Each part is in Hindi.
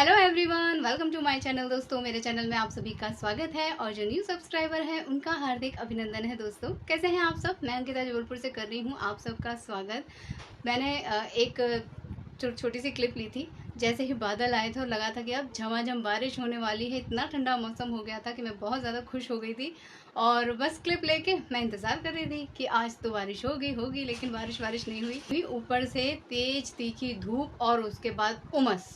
Hello everyone, welcome to my channel. दोस्तों, मेरे चैनल में आप सभी का स्वागत है और जो न्यू सब्सक्राइबर हैं उनका हार्दिक अभिनंदन है। दोस्तों, कैसे हैं आप सब? मैं अंकिता जबलपुर से कर रही हूं आप सबका स्वागत। मैंने एक छोटी सी क्लिप ली थी। जैसे ही बादल आए थे और लगा था कि अब झमाझम बारिश होने वाली है, इतना ठंडा मौसम हो गया था कि मैं बहुत ज़्यादा खुश हो गई थी और बस क्लिप लेके मैं इंतज़ार कर रही थी कि आज तो बारिश होगी, लेकिन बारिश नहीं हुई। ऊपर से तेज तीखी धूप और उसके बाद उमस,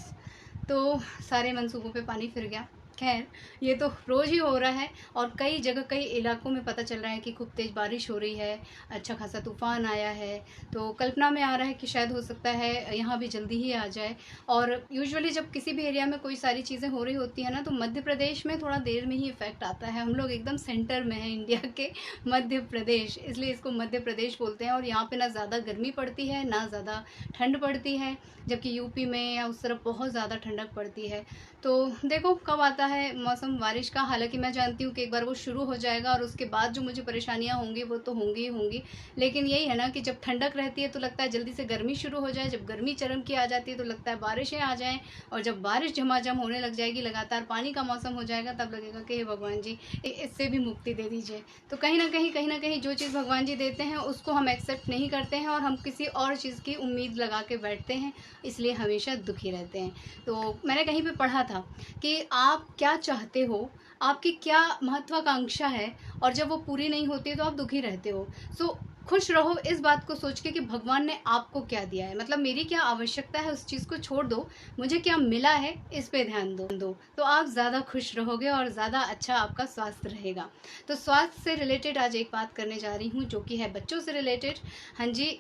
तो सारे मंसूबों पे पानी फिर गया। खैर, ये तो रोज़ ही हो रहा है और कई जगह कई इलाकों में पता चल रहा है कि खूब तेज़ बारिश हो रही है, अच्छा खासा तूफ़ान आया है। तो कल्पना में आ रहा है कि शायद हो सकता है यहाँ भी जल्दी ही आ जाए। और यूजुअली जब किसी भी एरिया में कोई सारी चीज़ें हो रही होती हैं ना, तो मध्य प्रदेश में थोड़ा देर में ही इफ़ेक्ट आता है। हम लोग एकदम सेंटर में हैं इंडिया के, मध्य प्रदेश, इसलिए इसको मध्य प्रदेश बोलते हैं। और यहाँ पर ना ज़्यादा गर्मी पड़ती है ना ज़्यादा ठंड पड़ती है, जबकि यूपी में या उस तरफ बहुत ज़्यादा ठंडक पड़ती है। तो देखो कब आता है मौसम बारिश का। हालांकि मैं जानती हूँ कि एक बार वो शुरू हो जाएगा और उसके बाद जो मुझे परेशानियाँ होंगी वो तो होंगी ही होंगी। लेकिन यही है ना कि जब ठंडक रहती है तो लगता है जल्दी से गर्मी शुरू हो जाए, जब गर्मी चरम की आ जाती है तो लगता है बारिशें आ जाएं, और जब बारिश झमाझम होने लग जाएगी, लगातार पानी का मौसम हो जाएगा, तब लगेगा कि हे भगवान जी इससे भी मुक्ति दे दीजिए। तो कहीं ना कहीं जो चीज़ भगवान जी देते हैं उसको हम एक्सेप्ट नहीं करते हैं और हम किसी और चीज़ की उम्मीद लगा के बैठते हैं, इसलिए हमेशा दुखी रहते हैं। तो मैंने कहीं पे पढ़ा था कि आप क्या चाहते हो, आपकी क्या महत्वाकांक्षा है, और जब वो पूरी नहीं होती है तो आप दुखी रहते हो। सो खुश रहो इस बात को सोच के कि भगवान ने आपको क्या दिया है, मतलब मेरी क्या आवश्यकता है उस चीज़ को छोड़ दो, मुझे क्या मिला है इस पे ध्यान दो, तो आप ज़्यादा खुश रहोगे और ज़्यादा अच्छा आपका स्वास्थ्य रहेगा। तो स्वास्थ्य से रिलेटेड आज एक बात करने जा रही हूँ जो कि है बच्चों से रिलेटेड। हाँ जी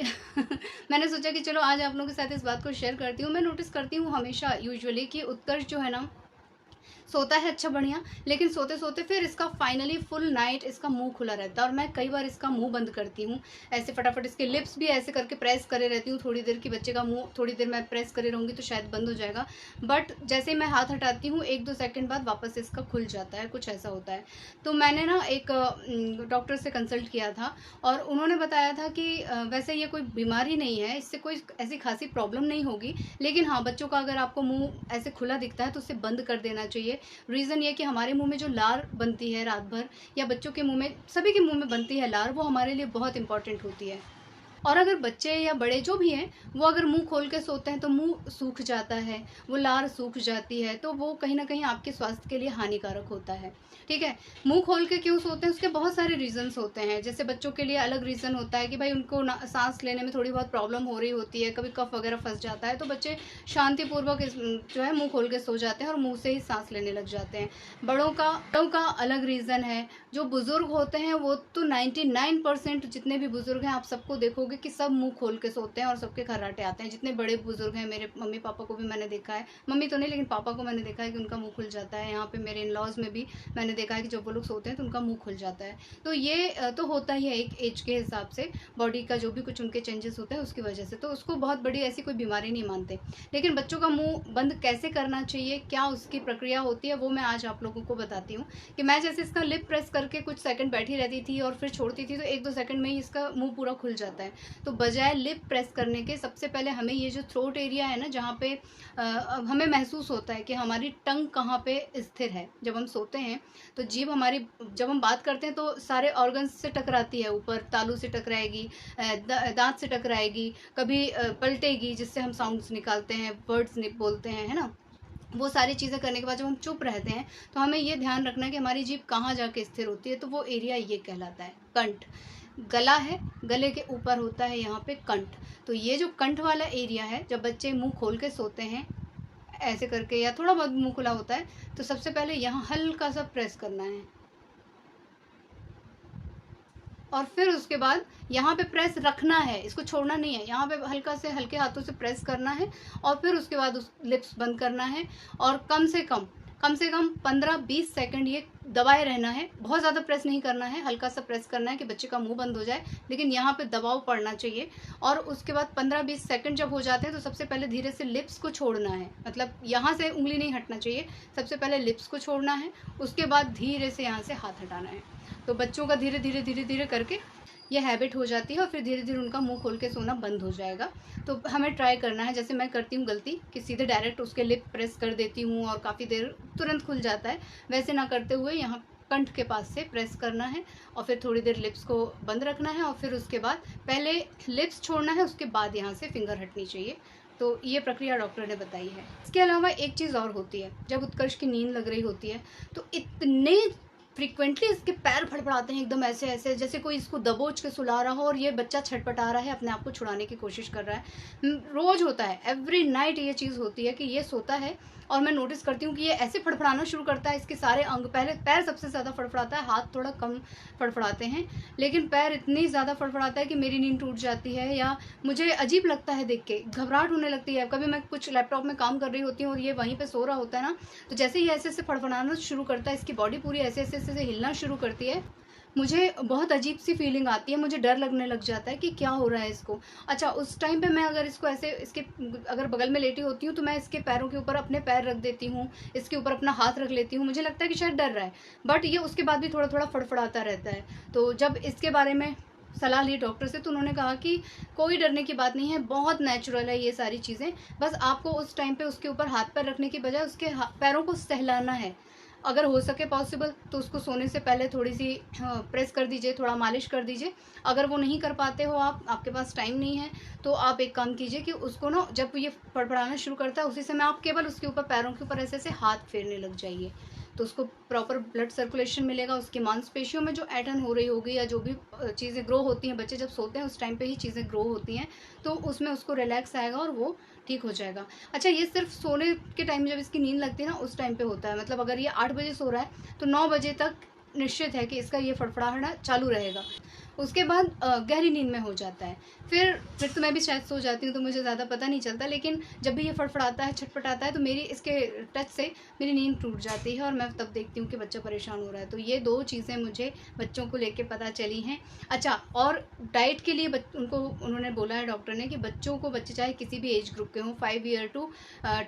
मैंने सोचा कि चलो आज आप लोगों के साथ इस बात को शेयर करती हूँ। मैं नोटिस करती हूँ हमेशा यूजुअली कि उत्कर्ष जो है ना, सोता है अच्छा बढ़िया, लेकिन सोते सोते फिर इसका फाइनली फुल नाइट इसका मुंह खुला रहता है और मैं कई बार इसका मुंह बंद करती हूँ। ऐसे फटाफट इसके लिप्स भी ऐसे करके प्रेस करे रहती हूँ थोड़ी देर, की बच्चे का मुंह थोड़ी देर मैं प्रेस करे रहूँगी तो शायद बंद हो जाएगा, बट जैसे मैं हाथ हटाती हूँ 1-2 सेकंड बाद वापस इसका खुल जाता है, कुछ ऐसा होता है। तो मैंने ना एक डॉक्टर से कंसल्ट किया था और उन्होंने बताया था कि वैसे ये कोई बीमारी नहीं है, इससे कोई ऐसी खासी प्रॉब्लम नहीं होगी, लेकिन हाँ, बच्चों का अगर आपको मुंह ऐसे खुला दिखता है तो उसे बंद कर देना चाहिए। रीज़न ये कि हमारे मुंह में जो लार बनती है रात भर, या बच्चों के मुंह में, सभी के मुंह में बनती है लार, वो हमारे लिए बहुत इंपॉर्टेंट होती है। और अगर बच्चे या बड़े जो भी हैं वो अगर मुंह खोल के सोते हैं तो मुंह सूख जाता है, वो लार सूख जाती है, तो वो कहीं ना कहीं आपके स्वास्थ्य के लिए हानिकारक होता है। ठीक है, मुंह खोल के क्यों सोते हैं उसके बहुत सारे रीजंस होते हैं। जैसे बच्चों के लिए अलग रीज़न होता है कि भाई उनको सांस लेने में थोड़ी बहुत प्रॉब्लम हो रही होती है, कभी कफ वगैरह फंस जाता है, तो बच्चे शांतिपूर्वक जो है मुँह खोल के सो जाते हैं और मुँह से ही सांस लेने लग जाते हैं। बड़ों का अलग रीज़न है। जो बुज़ुर्ग होते हैं वो तो 99% जितने भी बुज़ुर्ग हैं आप सबको देखोगे कि सब मुंह खोल के सोते हैं और सबके खर्राटे आते हैं। जितने बड़े बुजुर्ग हैं, मेरे मम्मी पापा को भी मैंने देखा है, मम्मी तो नहीं लेकिन पापा को मैंने देखा है कि उनका मुंह खुल जाता है। यहाँ पे मेरे इन लॉज में भी मैंने देखा है कि जब वो लोग सोते हैं तो उनका मुंह खुल जाता है। तो ये तो होता ही है एक एज के हिसाब से, बॉडी का जो भी कुछ उनके चेंजेस होते हैं उसकी वजह से, तो उसको बहुत बड़ी ऐसी कोई बीमारी नहीं मानते। लेकिन बच्चों का मुँह बंद कैसे करना चाहिए, क्या उसकी प्रक्रिया होती है, वो मैं आज आप लोगों को बताती हूँ। कि मैं जैसे इसका लिप प्रेस करके कुछ सेकंड बैठी रहती थी और फिर छोड़ती थी तो 1-2 सेकंड में ही इसका मुंह पूरा खुल जाता है। तो बजाय लिप प्रेस करने के सबसे पहले हमें ये जो थ्रोट एरिया है ना, जहाँ पे हमें महसूस होता है कि हमारी टंग कहाँ पे स्थिर है। जब हम सोते हैं तो जीभ हमारी, जब हम बात करते हैं तो सारे ऑर्गन्स से टकराती है, ऊपर तालू से टकराएगी, दांत से टकराएगी, कभी पलटेगी जिससे हम साउंड्स निकालते हैं, वर्ड्स बोलते हैं, है ना। वो सारी चीज़ें करने के बाद जब हम चुप रहते हैं तो हमें ये ध्यान रखना है कि हमारी जीभ कहाँ जाके स्थिर होती है। तो वो एरिया ये कहलाता है कंठ। गला है, गले के ऊपर होता है यहाँ पे कंठ। तो ये जो कंठ वाला एरिया है, जब बच्चे मुंह खोल के सोते हैं ऐसे करके या थोड़ा बहुत मुंह खुला होता है, तो सबसे पहले यहाँ हल्का सा प्रेस करना है और फिर उसके बाद यहाँ पे प्रेस रखना है, इसको छोड़ना नहीं है। यहाँ पे हल्का से हल्के हाथों से प्रेस करना है और फिर उसके बाद उस लिप्स बंद करना है और कम से कम 15-20 सेकंड ये दबाए रहना है। बहुत ज़्यादा प्रेस नहीं करना है, हल्का सा प्रेस करना है कि बच्चे का मुंह बंद हो जाए, लेकिन यहाँ पे दबाव पड़ना चाहिए। और उसके बाद 15-20 सेकंड जब हो जाते हैं तो सबसे पहले धीरे से लिप्स को छोड़ना है, मतलब यहाँ से उंगली नहीं हटना चाहिए, सबसे पहले लिप्स को छोड़ना है, उसके बाद धीरे से यहाँ से हाथ हटाना है। तो बच्चों का धीरे धीरे करके ये हैबिट हो जाती है और फिर धीरे धीरे उनका मुंह खोल के सोना बंद हो जाएगा। तो हमें ट्राई करना है, जैसे मैं करती हूँ गलती कि सीधे डायरेक्ट उसके लिप प्रेस कर देती हूँ और काफ़ी देर तुरंत खुल जाता है, वैसे ना करते हुए यहाँ कंठ के पास से प्रेस करना है और फिर थोड़ी देर लिप्स को बंद रखना है और फिर उसके बाद पहले लिप्स छोड़ना है, उसके बाद यहाँ से फिंगर हटनी चाहिए। तो ये प्रक्रिया डॉक्टर ने बताई है। इसके अलावा एक चीज़ और होती है, जब उत्कर्ष की नींद लग रही होती है तो इतने फ्रिक्वेंटली इसके पैर फड़फड़ाते हैं एकदम ऐसे ऐसे, जैसे कोई इसको दबोच के सुला रहा हो और ये बच्चा छटपटा रहा है, अपने आप को छुड़ाने की कोशिश कर रहा है। रोज़ होता है, एवरी नाइट ये चीज़ होती है कि ये सोता है और मैं नोटिस करती हूँ कि ये ऐसे फड़फड़ाना शुरू करता है, इसके सारे अंग, पहले पैर सबसे ज़्यादा फड़फड़ाता है, हाथ थोड़ा कम फड़फड़ाते हैं, लेकिन पैर इतनी ज़्यादा फड़फड़ाता है कि मेरी नींद टूट जाती है या मुझे अजीब लगता है देख के, घबराहट होने लगती है। कभी मैं कुछ लैपटॉप में काम कर रही होती हूँ और ये वहीं पे सो रहा होता है ना, तो जैसे ही ऐसे ऐसे फड़फड़ाना शुरू करता है, इसकी बॉडी पूरी ऐसे ऐसे ऐसे हिलना शुरू करती है, मुझे बहुत अजीब सी फीलिंग आती है, मुझे डर लगने लग जाता है कि क्या हो रहा है इसको। अच्छा, उस टाइम पे मैं अगर इसको ऐसे इसके अगर बगल में लेटी होती हूँ तो मैं इसके पैरों के ऊपर अपने पैर रख देती हूँ, इसके ऊपर अपना हाथ रख लेती हूँ, मुझे लगता है कि शायद डर रहा है, बट ये उसके बाद भी थोड़ा थोड़ा फड़फड़ाता रहता है। तो जब इसके बारे में सलाह ली डॉक्टर से तो उन्होंने कहा कि कोई डरने की बात नहीं है, बहुत नेचुरल है ये सारी चीज़ें, बस आपको उस टाइम पे उसके ऊपर हाथ पैर रखने की बजाय उसके पैरों को सहलाना है। अगर हो सके पॉसिबल तो उसको सोने से पहले थोड़ी सी प्रेस कर दीजिए, थोड़ा मालिश कर दीजिए। अगर वो नहीं कर पाते हो, आपके पास टाइम नहीं है, तो आप एक काम कीजिए कि उसको ना जब ये फड़फड़ाना शुरू करता है उसी समय आप केवल उसके ऊपर पैरों के ऊपर ऐसे ऐसे हाथ फेरने लग जाइए, तो उसको प्रॉपर ब्लड सर्कुलेशन मिलेगा, उसकी मांसपेशियों में जो ऐंठन हो रही होगी या जो भी चीज़ें ग्रो होती हैं, बच्चे जब सोते हैं उस टाइम पे ही चीज़ें ग्रो होती हैं, तो उसमें उसको रिलैक्स आएगा और वो ठीक हो जाएगा। अच्छा, ये सिर्फ सोने के टाइम जब इसकी नींद लगती है ना उस टाइम पे होता है, मतलब अगर ये 8 बजे सो रहा है तो 9 बजे तक निश्चित है कि इसका ये फड़फड़ाहट चालू रहेगा। उसके बाद गहरी नींद में हो जाता है, फिर तो मैं भी शायद सो जाती हूँ तो मुझे ज़्यादा पता नहीं चलता, लेकिन जब भी ये फड़फड़ाता है, छटपटाता है, तो मेरी इसके टच से मेरी नींद टूट जाती है और मैं तब देखती हूँ कि बच्चा परेशान हो रहा है। तो ये 2 चीज़ें मुझे बच्चों को लेके पता चली हैं। अच्छा, और डाइट के लिए उन्होंने बोला है डॉक्टर ने कि बच्चे चाहे किसी भी एज ग्रुप के हों, 5 ईयर टू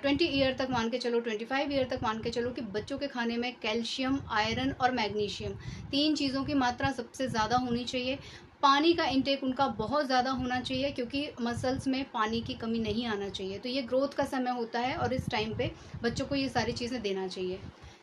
20 ईयर तक मान के चलो, 25 ईयर तक मान के चलो, कि बच्चों के खाने में कैल्शियम, आयरन और मैग्नीशियम 3 चीज़ों की मात्रा सबसे ज़्यादा होनी चाहिए। पानी का इंटेक उनका बहुत ज़्यादा होना चाहिए, क्योंकि मसल्स में पानी की कमी नहीं आना चाहिए। तो ये ग्रोथ का समय होता है और इस टाइम पे बच्चों को ये सारी चीज़ें देना चाहिए।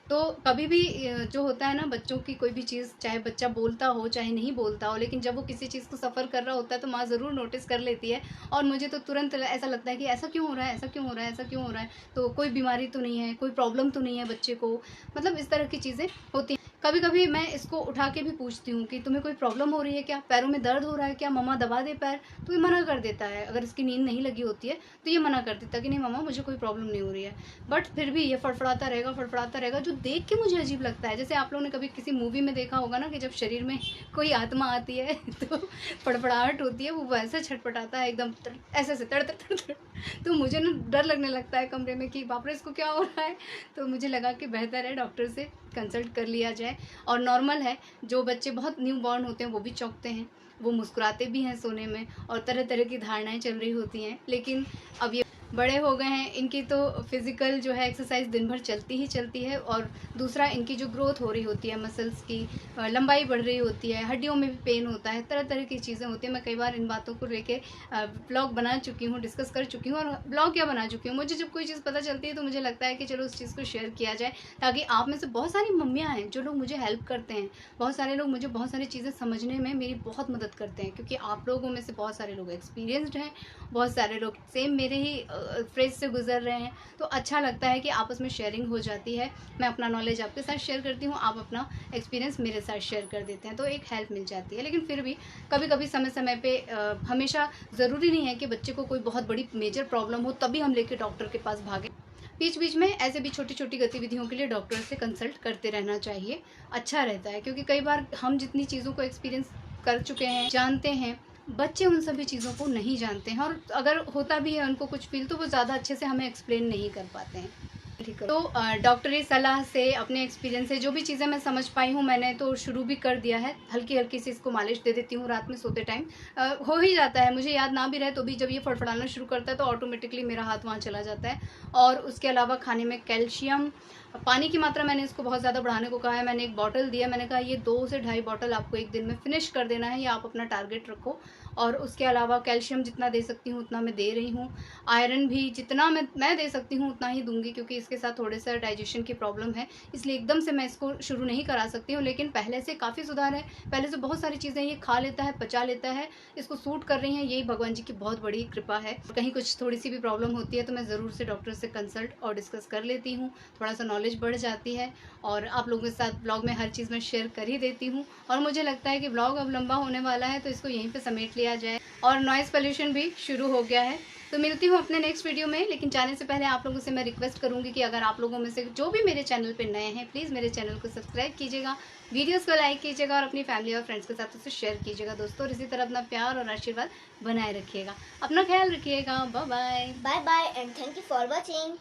तो कभी भी जो होता है ना, बच्चों की कोई भी चीज़, चाहे बच्चा बोलता हो चाहे नहीं बोलता हो, लेकिन जब वो किसी चीज़ को सफ़र कर रहा होता है तो माँ ज़रूर नोटिस कर लेती है और मुझे तो तुरंत ऐसा लगता है कि ऐसा क्यों हो रहा है, ऐसा क्यों हो रहा है, ऐसा क्यों हो रहा है, तो कोई बीमारी तो नहीं है, कोई प्रॉब्लम तो नहीं है बच्चे को, मतलब इस तरह की चीज़ें होती हैं। कभी कभी मैं इसको उठा के भी पूछती हूँ कि तुम्हें कोई प्रॉब्लम हो रही है क्या, पैरों में दर्द हो रहा है क्या, मम्मा दबा दे पैर, तो ये मना कर देता है। अगर इसकी नींद नहीं लगी होती है तो ये मना कर देता है कि नहीं मम्मा मुझे कोई प्रॉब्लम नहीं हो रही है, बट फिर भी ये फड़फड़ाता रहेगा, जो देख के मुझे अजीब लगता है। जैसे आप लोगों ने कभी किसी मूवी में देखा होगा ना कि जब शरीर में कोई आत्मा आती है तो फड़फड़ाहट होती है, वो वैसे छटपटाता है एकदम ऐसे ऐसे तड़ तड़ तड़ तड़, तो मुझे ना डर लगने लगता है कमरे में कि बाप रे इसको क्या हो रहा है। तो मुझे लगा कि बेहतर है डॉक्टर से कंसल्ट कर लिया जाए। और नॉर्मल है, जो बच्चे बहुत न्यू बॉर्न होते हैं वो भी चौंकते हैं, वो मुस्कुराते भी हैं सोने में और तरह तरह की धारणाएं चल रही होती हैं, लेकिन अब ये बड़े हो गए हैं, इनकी तो फिज़िकल जो है एक्सरसाइज दिन भर चलती ही चलती है। और दूसरा, इनकी जो ग्रोथ हो रही होती है, मसल्स की लंबाई बढ़ रही होती है, हड्डियों में भी पेन होता है, तरह तरह की चीज़ें होती हैं। मैं कई बार इन बातों को लेके ब्लॉग बना चुकी हूँ, डिस्कस कर चुकी हूँ और ब्लॉग क्या बना चुकी हूँ। मुझे जब कोई चीज़ पता चलती है तो मुझे लगता है कि चलो उस चीज़ को शेयर किया जाए, ताकि आप में से बहुत सारी मम्मियाँ हैं जो लोग मुझे हेल्प करते हैं, बहुत सारे लोग मुझे बहुत सारी चीज़ें समझने में मेरी बहुत मदद करते हैं, क्योंकि आप लोगों में से बहुत सारे लोग एक्सपीरियंसड हैं, बहुत सारे लोग सेम मेरे ही फेज से गुजर रहे हैं। तो अच्छा लगता है कि आपस में शेयरिंग हो जाती है, मैं अपना नॉलेज आपके साथ शेयर करती हूँ, आप अपना एक्सपीरियंस मेरे साथ शेयर कर देते हैं, तो एक हेल्प मिल जाती है। लेकिन फिर भी कभी कभी समय समय पे हमेशा ज़रूरी नहीं है कि बच्चे को कोई बहुत बड़ी मेजर प्रॉब्लम हो तभी हम लेके डॉक्टर के पास भागें। बीच बीच में ऐसे भी छोटी छोटी गतिविधियों के लिए डॉक्टर से कंसल्ट करते रहना चाहिए, अच्छा रहता है। क्योंकि कई बार हम जितनी चीज़ों को एक्सपीरियंस कर चुके हैं, जानते हैं, बच्चे उन सभी चीज़ों को नहीं जानते हैं, और अगर होता भी है उनको कुछ फील तो वो ज़्यादा अच्छे से हमें एक्सप्लेन नहीं कर पाते हैं। ठीक है। तो डॉक्टरी सलाह से, अपने एक्सपीरियंस से जो भी चीज़ें मैं समझ पाई हूँ, मैंने तो शुरू भी कर दिया है। हल्की हल्की सी इसको मालिश दे देती हूँ रात में सोते टाइम। हो ही जाता है, मुझे याद ना भी रहे तो भी जब ये फड़फड़ाना शुरू करता है तो ऑटोमेटिकली मेरा हाथ वहाँ चला जाता है। और उसके अलावा खाने में कैल्शियम, पानी की मात्रा मैंने इसको बहुत ज़्यादा बढ़ाने को कहा है। मैंने एक बॉटल दिया, मैंने कहा ये 2 से ढाई बॉटल आपको एक दिन में फिनिश कर देना है, या आप अपना टारगेट रखो। और उसके अलावा कैल्शियम जितना दे सकती हूँ उतना मैं दे रही हूँ। आयरन भी जितना मैं दे सकती हूँ उतना ही दूंगी, क्योंकि इसके साथ थोड़े सा डाइजेशन की प्रॉब्लम है, इसलिए एकदम से मैं इसको शुरू नहीं करा सकती हूँ। लेकिन पहले से काफ़ी सुधार है, पहले से बहुत सारी चीज़ें ये खा लेता है, पचा लेता है, इसको सूट कर रही हैं। यही भगवान जी की बहुत बड़ी कृपा है। कहीं कुछ थोड़ी सी भी प्रॉब्लम होती है तो मैं ज़रूर से डॉक्टर से कंसल्ट और डिस्कस कर लेती हूँ, थोड़ा सा नॉलेज बढ़ जाती है। और आप लोगों के साथ ब्लॉग में हर चीज़ मैं शेयर कर ही देती हूँ। और मुझे लगता है कि ब्लॉग अब लंबा होने वाला है तो इसको यहीं पर समेट लिया जाए। और नॉइज़ पोल्यूशन भी शुरू हो गया है। तो मिलती हूँ अपने नेक्स्ट वीडियो में, लेकिन जाने से पहले आप लोगों से मैं रिक्वेस्ट करूँगी कि अगर आप लोगों में से जो भी मेरे चैनल पे नए हैं, प्लीज़ मेरे चैनल को सब्सक्राइब कीजिएगा, वीडियोस को लाइक कीजिएगा और अपनी फैमिली और फ्रेंड्स के साथ उसे शेयर कीजिएगा दोस्तों। और इसी तरह अपना प्यार और आशीर्वाद बनाए रखिएगा। अपना ख्याल रखिएगा। Bye bye. Bye bye and thank you for watching.